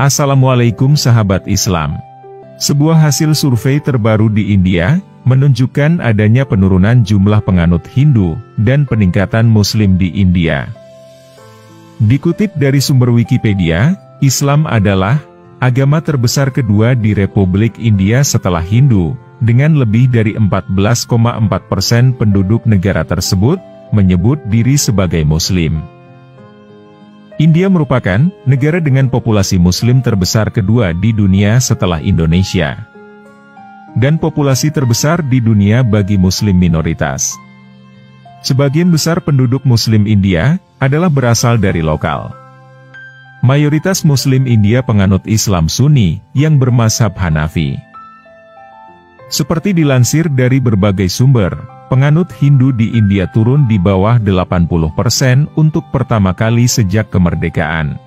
Assalamualaikum sahabat Islam. Sebuah hasil survei terbaru di India, menunjukkan adanya penurunan jumlah penganut Hindu, dan peningkatan Muslim di India. Dikutip dari sumber Wikipedia, Islam adalah agama terbesar kedua di Republik India setelah Hindu, dengan lebih dari 14,4% penduduk negara tersebut, menyebut diri sebagai Muslim. India merupakan negara dengan populasi Muslim terbesar kedua di dunia setelah Indonesia. Dan populasi terbesar di dunia bagi Muslim minoritas. Sebagian besar penduduk Muslim India adalah berasal dari lokal. Mayoritas Muslim India penganut Islam Sunni yang bermazhab Hanafi. Seperti dilansir dari berbagai sumber, penganut Hindu di India turun di bawah 80% untuk pertama kali sejak kemerdekaan.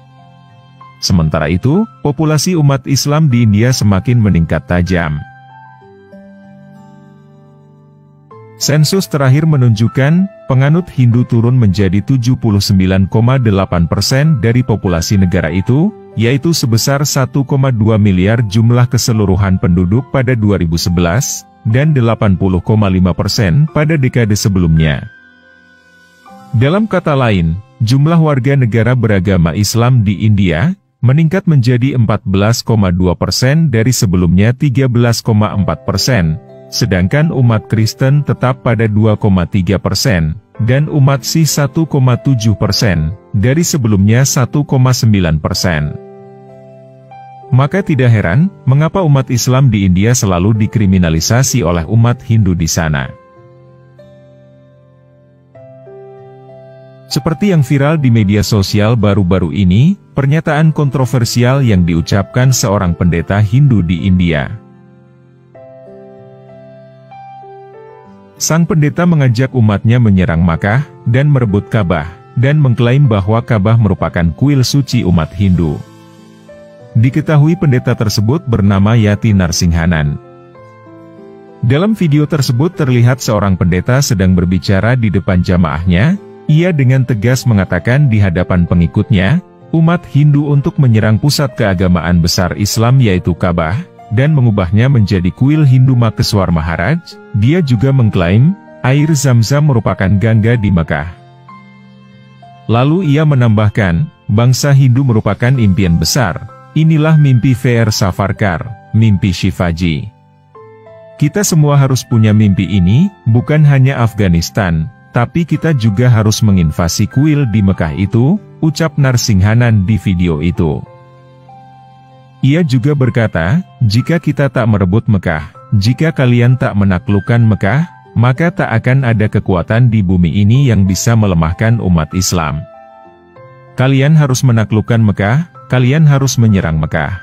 Sementara itu, populasi umat Islam di India semakin meningkat tajam. Sensus terakhir menunjukkan, penganut Hindu turun menjadi 79,8% dari populasi negara itu, yaitu sebesar 1,2 miliar jumlah keseluruhan penduduk pada 2011, dan 80,5% pada dekade sebelumnya. Dalam kata lain, jumlah warga negara beragama Islam di India, meningkat menjadi 14,2% dari sebelumnya 13,4%, sedangkan umat Kristen tetap pada 2,3%, dan umat Sikh 1,7%, dari sebelumnya 1,9%. Maka tidak heran, mengapa umat Islam di India selalu dikriminalisasi oleh umat Hindu di sana. Seperti yang viral di media sosial baru-baru ini, pernyataan kontroversial yang diucapkan seorang pendeta Hindu di India. Sang pendeta mengajak umatnya menyerang Makkah, dan merebut Ka'bah, dan mengklaim bahwa Ka'bah merupakan kuil suci umat Hindu. Diketahui pendeta tersebut bernama Yati Narsinghanan. Dalam video tersebut terlihat seorang pendeta sedang berbicara di depan jamaahnya, ia dengan tegas mengatakan di hadapan pengikutnya, umat Hindu untuk menyerang pusat keagamaan besar Islam yaitu Ka'bah, dan mengubahnya menjadi kuil Hindu Makeswar Maharaj. Dia juga mengklaim, air Zam-Zam merupakan Gangga di Mekah. Lalu ia menambahkan, bangsa Hindu merupakan impian besar. Inilah mimpi V.R. Savarkar, mimpi Shivaji. Kita semua harus punya mimpi ini, bukan hanya Afghanistan, tapi kita juga harus menginvasi kuil di Mekah itu, ucap Narsinghanan di video itu. Ia juga berkata, jika kita tak merebut Mekah, jika kalian tak menaklukkan Mekah, maka tak akan ada kekuatan di bumi ini yang bisa melemahkan umat Islam. Kalian harus menaklukkan Mekah, kalian harus menyerang Mekah.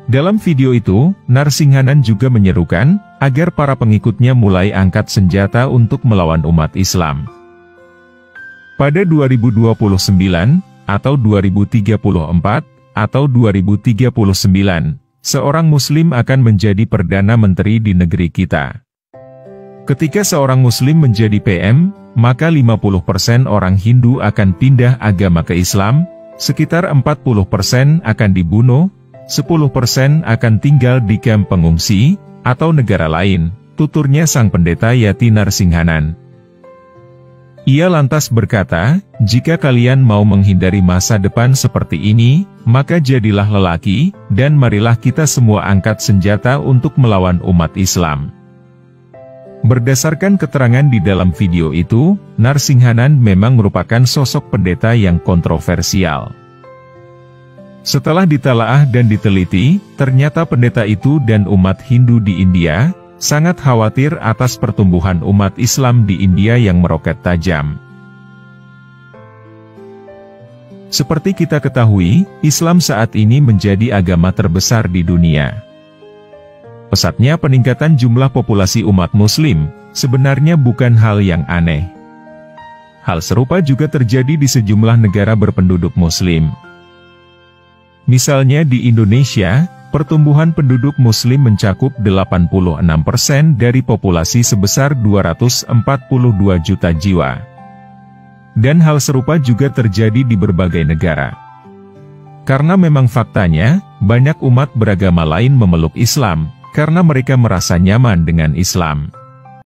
Dalam video itu, Narsinghanan juga menyerukan, agar para pengikutnya mulai angkat senjata untuk melawan umat Islam. Pada 2029, atau 2034, atau 2039, seorang Muslim akan menjadi Perdana Menteri di negeri kita. Ketika seorang Muslim menjadi PM, maka 50% orang Hindu akan pindah agama ke Islam, sekitar 40% akan dibunuh, 10% akan tinggal di kamp pengungsi, atau negara lain, tuturnya sang pendeta Yati Narsinghanan. Ia lantas berkata, jika kalian mau menghindari masa depan seperti ini, maka jadilah lelaki, dan marilah kita semua angkat senjata untuk melawan umat Islam. Berdasarkan keterangan di dalam video itu, Narsinghanan memang merupakan sosok pendeta yang kontroversial. Setelah ditelaah dan diteliti, ternyata pendeta itu dan umat Hindu di India, sangat khawatir atas pertumbuhan umat Islam di India yang meroket tajam. Seperti kita ketahui, Islam saat ini menjadi agama terbesar di dunia. Pesatnya peningkatan jumlah populasi umat Muslim, sebenarnya bukan hal yang aneh. Hal serupa juga terjadi di sejumlah negara berpenduduk Muslim. Misalnya di Indonesia, pertumbuhan penduduk Muslim mencakup 86% dari populasi sebesar 242 juta jiwa. Dan hal serupa juga terjadi di berbagai negara. Karena memang faktanya, banyak umat beragama lain memeluk Islam, karena mereka merasa nyaman dengan Islam.